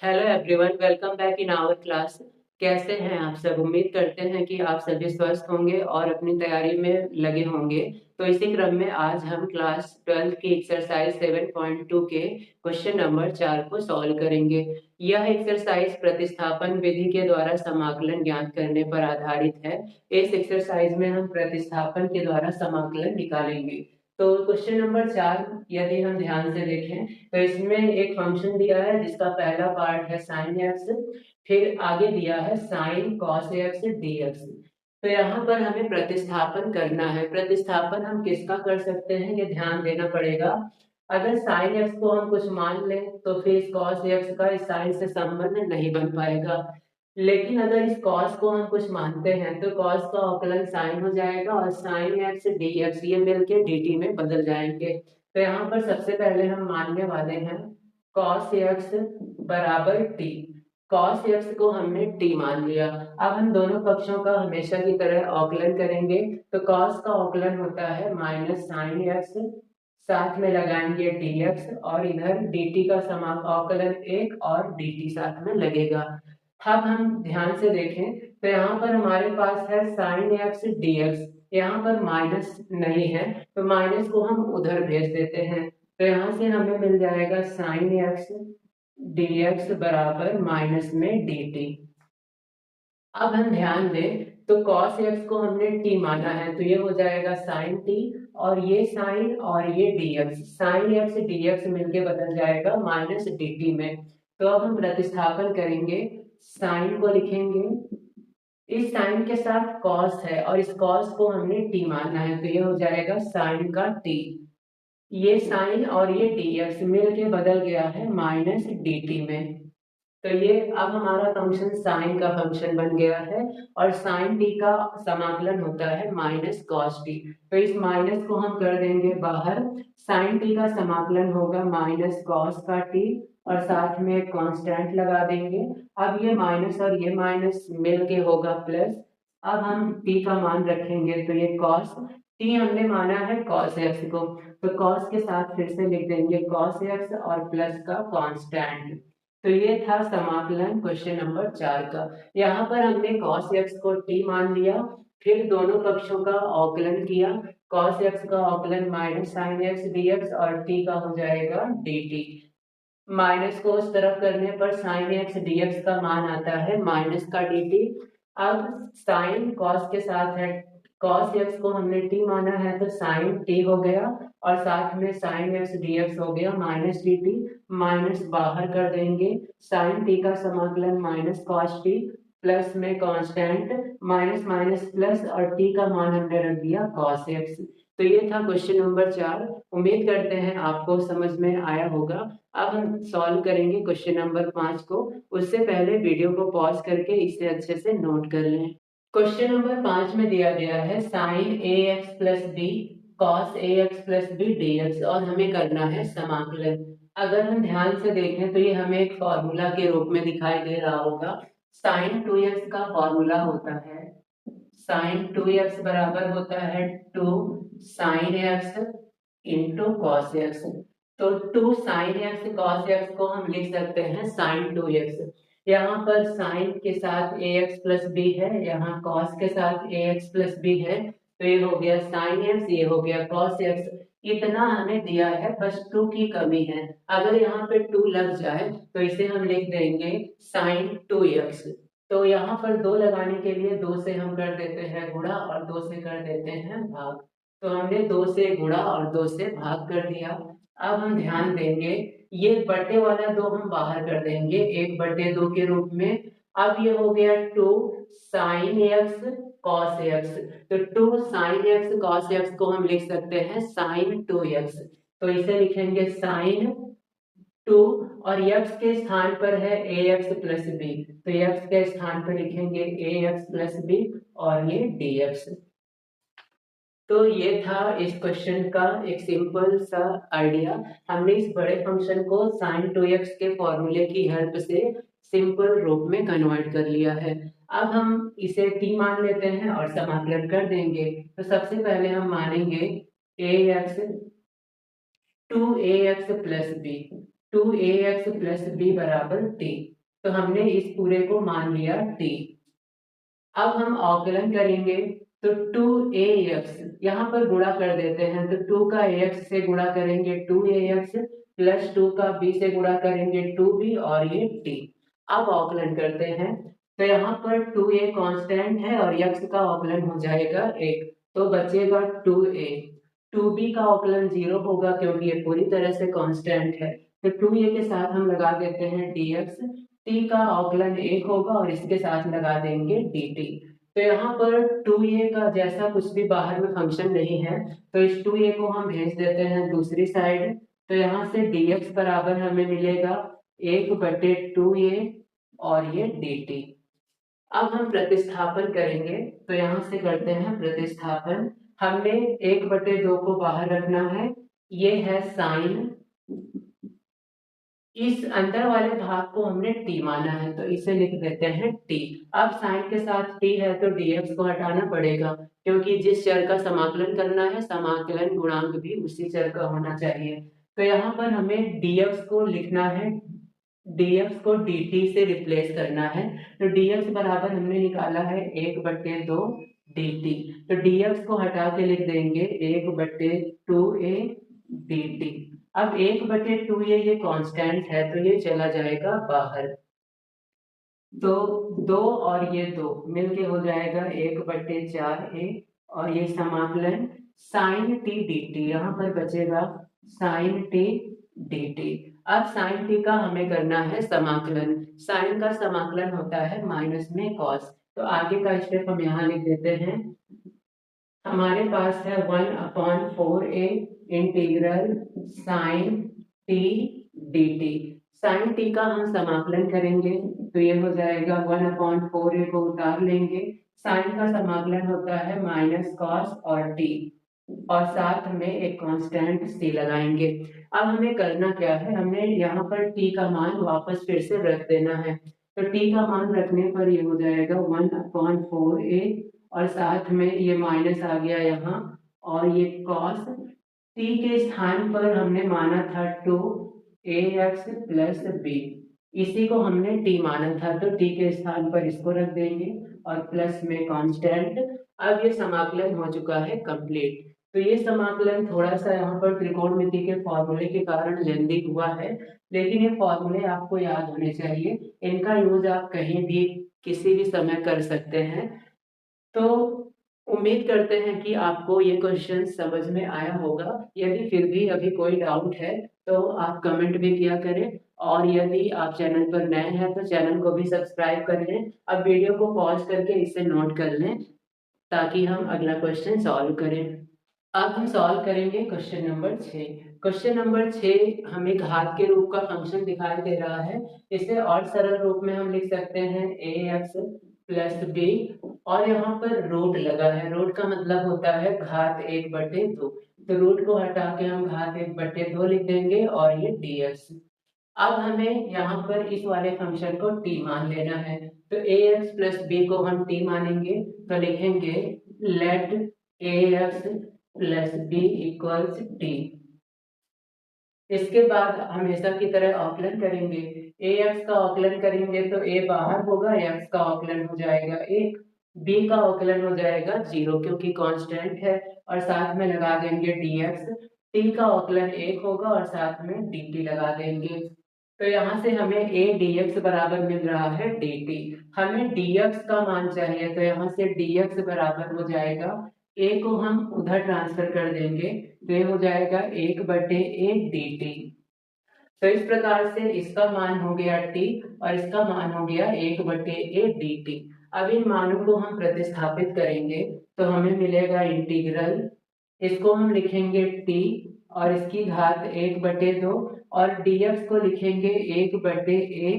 Hello everyone, welcome back in our class. कैसे हैं आप सब? उम्मीद करते हैं कि आप सभी स्वस्थ होंगे और अपनी तैयारी में लगे होंगे। तो इसी क्रम में आज हम क्लास 12 की एक्सरसाइज 7.2 के क्वेश्चन नंबर 4 को सॉल्व करेंगे। यह एक्सरसाइज प्रतिस्थापन विधि के द्वारा समाकलन ज्ञात करने पर आधारित है। इस एक्सरसाइज में हम प्रतिस्थापन के द्वारा समाकलन निकालेंगे। तो क्वेश्चन नंबर 4 यदि हम ध्यान से देखें तो इसमें एक फंक्शन दिया है जिसका पहला पार्ट है sin x, फिर आगे दिया है sin cos x dx। तो यहाँ पर हमें प्रतिस्थापन करना है। प्रतिस्थापन हम किसका कर सकते हैं ये ध्यान देना पड़ेगा। अगर sin x को हम कुछ मान लें तो फिर इस cos x का इस sin से संबंध नहीं बन पाएगा। लेकिन अगर इस cos को हम कुछ मानते हैं तो cos का अवकलन sin हो जाएगा और sin x dx ये मिलके dt में बदल जाएंगे। तो यहाँ पर सबसे पहले हम मानने वाले हैं cos x बराबर t। cos x को हमने t मान लिया। अब हम दोनों पक्षों का हमेशा की तरह अवकलन करेंगे। तो cos का अवकलन होता है माइनस साइन x, साथ में लगाएंगे dx और इधर dt का अवकलन एक और dt साथ में लगेगा। अब हम ध्यान से देखें तो यहाँ पर हमारे पास है sin x dx, यहाँ पर माइनस नहीं है तो माइनस को हम उधर भेज देते हैं। तो यहाँ से हमें मिल जाएगा sin x dx बराबर माइनस में dt। अब हम ध्यान दें तो cos x को हमने t माना है तो ये हो जाएगा sin t और ये sin और ये dx, sin x dx मिलके बदल जाएगा माइनस dt में। तो अब हम प्रतिस्थापन करेंगे। sin को लिखेंगे, इस sin के साथ cos है और इस cos को हमने t माना है तो ये हो जाएगा sin का t। ये sin और ये dx मिलके बदल गया है माइनस dt में। तो ये अब हमारा फंक्शन साइन का फंक्शन बन गया है और साइन टी का समाकलन होता है माइनस कॉस टी। तो इस माइनस को हम कर देंगे बाहर। साइन टी का समाकलन होगा माइनस कॉस का टी और साथ में एक कांस्टेंट लगा देंगे। अब ये माइनस और ये माइनस मिल के होगा प्लस। अब हम टी का मान रखेंगे तो ये कॉस टी हमने माना है कॉस एक्स को, तो कॉस के साथ फिर से लिख देंगे कॉस एक्स और प्लस का कांस्टेंट। तो ये था समाकलन क्वेश्चन नंबर 4 का। यहाँ पर हमने cos x को t मान लिया, फिर दोनों पक्षों का अवकलन किया। cos x का अवकलन माइनस sin x dx और t का हो जाएगा dt। माइनस को उस तरफ करने पर sin x dx का मान आता है माइनस का dt। अब sin cos के साथ है, cos x को हमने t माना है तो sin t हो गया और साथ में sin x dx हो गया माइनस dt। माइनस बाहर कर देंगे, sin t का समाकलन माइनस cos t प्लस में कांस्टेंट माइनस माइनस प्लस और t का मान हमने रख दिया cos x। तो ये था क्वेश्चन नंबर 4। उम्मीद करते हैं आपको समझ में आया होगा। अब हम सॉल्व करेंगे क्वेश्चन नंबर 5 को। उससे पहले वीडियो को पॉज करके इसे अच्छे से नोट कर लें। क्वेश्चन नंबर 5 में दिया गया है sin ax plus B cos ax plus B dx और हमें करना है समाकलन। अगर हम ध्यान से देखें तो ये हमें एक फॉर्मूला के रूप में दिखाई दे रहा होगा। sin 2x का फॉर्मूला होता है sin 2x बराबर होता है 2 sin x into cos x। तो 2 sin x cos x को हम लिख सकते हैं sin 2x। यहाँ पर sin के साथ ax प्लस b है, यहाँ cos के साथ ax प्लस b है, तो ये हो गया sin x, ये हो गया cos x। इतना हमें दिया है, बस 2 की कमी है। अगर यहाँ पे 2 लग जाए तो इसे हम लिख देंगे sin 2x। तो यहाँ पर 2 लगाने के लिए 2 से हम कर देते हैं गुणा और 2 से कर देते हैं भाग। तो हमने 2 से गुणा और 2 से भाग कर दिया। अब हम ध्यान देंगे, ये बटे वाला 2 हम बाहर कर देंगे 1/2 के रूप में। अब ये हो गया 2 sin x cos x। तो 2 sin x cos x को हम लिख सकते हैं sin 2x। तो इसे लिखेंगे sin 2 और x के स्थान पर है ax प्लस बी, तो x के स्थान पर लिखेंगे ax प्लस बी और ये dx। तो ये था इस क्वेश्चन का एक सिंपल सा आइडिया। हमने इस बड़े फंक्शन को sin 2x के फॉर्मूले की हेल्प से सिंपल रूप में कन्वर्ट कर लिया है। अब हम इसे t मान लेते हैं और समाकलन कर देंगे। तो सबसे पहले हम मानेंगे ax 2ax plus B. 2ax plus B बराबर t। तो हमने इस पूरे को मान लिया t। अब हम अवकलन करेंगे तो 2ax यहाँ पर गुणा कर देते हैं, तो 2 का ax से गुणा करेंगे 2ax प्लस 2 का b से गुणा करेंगे 2b और ये t। अब अवकलन करते हैं तो यहाँ पर 2a कांस्टेंट है और x का अवकलन हो जाएगा 1, तो बचेगा 2a। 2b का अवकलन 0 होगा क्योंकि ये पूरी तरह से कांस्टेंट है, तो 2a के साथ हम लगा देते हैं dx। t का अवकलन 1 होगा और इसके साथ लगा देंगे dt। तो यहाँ पर 2a का जैसा कुछ भी बाहर में फंक्शन नहीं है, तो इस 2a को हम भेज देते हैं दूसरी साइड। तो यहाँ से dx बराबर हमें मिलेगा 1/2a और ये dt। अब हम प्रतिस्थापन करेंगे तो यहाँ से करते हैं प्रतिस्थापन। हमने 1/2 को बाहर रखना है, ये है साइन, इस अंदर वाले भाग को हमने t माना है तो इसे लिख देते हैं t। अब साइन के साथ t है तो dx को हटाना पड़ेगा, क्योंकि जिस चर का समाकलन करना है समाकलन गुणांक भी उसी चर का होना चाहिए। तो यहाँ पर हमें dx को लिखना है, dx को dt से रिप्लेस करना है। तो dx बराबर हमने निकाला है 1/2 dt, तो dx को हटा के लिख देंगे 1/2a dt। अब 1/2a ये कांस्टेंट है तो ये चला जाएगा बाहर, तो 2 और ये 2 मिलके हो जाएगा 1/4a और ये समाकलन साइन t dt, यहाँ पर बचेगा साइन t dt। अब साइन t का हमें करना है समाकलन, साइन का समाकलन होता है माइनस में कॉस। तो आगे का स्टेप हम यहाँ लिख देते हैं। हमारे पास है 1/4a integral sine t dt। Sine t का हम समाकलन करेंगे तो ये हो जाएगा 1/4a को उतार लेंगे, साइन का समाकलन होता है माइनस कॉस और t और साथ में एक कांस्टेंट c लगाएंगे। अब हमें करना क्या है, हमें यहाँ पर t का मान वापस फिर से रख देना है। तो t का मान रखने पर ये हो जाएगा 1/4a और साथ में ये माइनस आ गया यहाँ और ये कॉस। t के स्थान पर हमने माना था 2ax प्लस b, इसी को हमने t माना था तो t के स्थान पर इसको रख देंगे और प्लस में कांस्टेंट। अब ये समाकलन हो चुका है कंप्लीट। तो ये समाकलन थोड़ा सा यहाँ पर त्रिकोणमिति के फॉर्मूले के कारण लेंदी हुआ है, लेकिन ये फॉर्मूले आपको याद होने चाहिए, इनका यूज आप कहीं भी किसी भी समय कर सकते हैं। तो उम्मीद करते हैं कि आपको ये क्वेश्चन समझ में आया होगा। यदि फिर भी अभी कोई डाउट है तो आप कमेंट भी किया करें, और यदि आप चैनल पर नए हैं तो चैनल को भी सब्सक्राइब कर लें। अब वीडियो को पॉज करके इसे नोट कर लें ताकि हम अगला क्वेश्चन सॉल्व करें। अब हम सॉल्व करेंगे क्वेश्चन नंबर 6। क्वेश्चन नंबर 6 हमें घात के रूप का फंक्शन दिखाई दे रहा है, इसे और सरल रूप में हम लिख सकते हैं ax प्लस b और यहाँ पर रूट लगा है, रूट का मतलब होता है घात 1/2, तो रूट को हटा के हम घात 1/2 लिख देंगे और ये dx। अब हमें यहाँ पर इस वाले फंक्शन को t मान लेना है, तो ax प्लस b को हम t मानेंगे तो लिखेंगे let ax plus b equals t। इसके बाद हमेशा की तरह अवकलन करेंगे, ax का अवकलन करेंगे तो a बाहर होगा, x का अवकलन हो जाएगा 1, b का अवकलन हो जाएगा 0 क्योंकि कांस्टेंट है और साथ में लगा देंगे dx। t का अवकलन 1 होगा और साथ में dt लगा देंगे। तो यहाँ से हमें a dx बराबर मिल रहा है dt, हमें dx का मान चाहिए तो यहाँ से dx बराबर हो जाएगा, a को हम उधर ट्रांसफर कर देंगे तो ये हो जाएगा 1/a dt। तो इस प्रकार से इसका मान हो गया t और इसका मान हो गया 1/a dt। अब इन मानों को हम प्रतिस्थापित करेंगे तो हमें मिलेगा इंटीग्रल, इसको हम लिखेंगे t और इसकी घात 1/2 और dx को लिखेंगे 1/a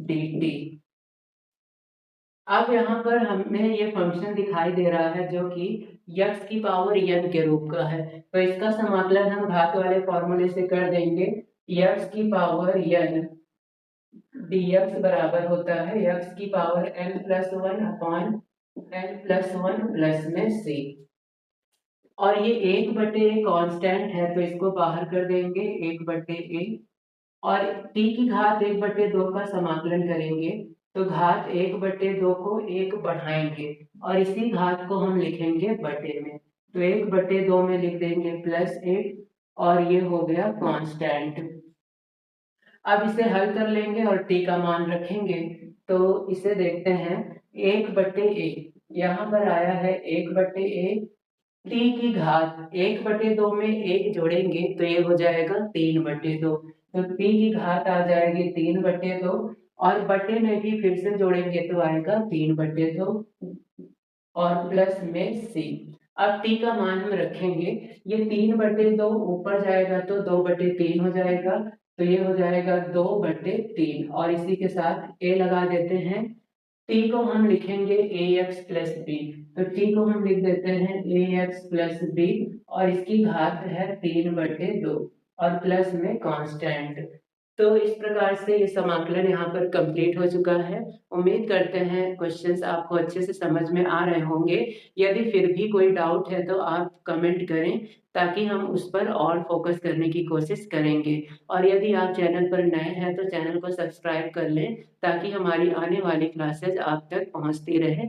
dt। अब यहाँ पर हमें ये फंक्शन दिखाई दे रहा है जो कि x की पावर n के रूप का है, तो इसका समाकलन हम घात वाले फॉर्मूले से कर देंगे, x की पावर n dx बराबर होता है x की power n+1 upon n+1 plus में c, और ये 1/a कांस्टेंट है तो इसको बाहर कर देंगे 1/a और t की घात 1/2 का समाकलन करेंगे तो घात 1/2 को 1 बढ़ाएंगे और इसी घात को हम लिखेंगे बटे में, तो 1/2 में लिख देंगे +8 और ये हो गया कांस्टेंट। अब इसे हल कर लेंगे और t का मान रखेंगे, तो इसे देखते हैं 1/a, यहाँ पर आया है 1/a, t की घात 1/2 में 1 जोड़ेंगे तो ये हो जाएगा 3/2, तो t की घात आ जाएगी 3/2 और बटे में भी फिर से जोड़ेंगे तो आएगा 3/2 और प्लस में c। अब t का मान हम रखेंगे, ये 3/2 ऊपर जाएगा तो 2/3 हो जाएगा, तो ये हो जाएगा 2/3 और इसी के साथ a लगा देते हैं। t को हम लिखेंगे ax प्लस b, तो t को हम लिख देते हैं ax प्लस b और इसकी घात है 3/2 और प्लस में कांस्टेंट। तो इस प्रकार से ये समाकलन यहाँ पर कंप्लीट हो चुका है। उम्मीद करते हैं क्वेश्चंस आपको अच्छे से समझ में आ रहे होंगे। यदि फिर भी कोई डाउट है तो आप कमेंट करें ताकि हम उस पर और फोकस करने की कोशिश करेंगे। और यदि आप चैनल पर नए हैं तो चैनल को सब्सक्राइब कर लें ताकि हमारी आने वाली क्लासेज आप तक पहुंचती रहे।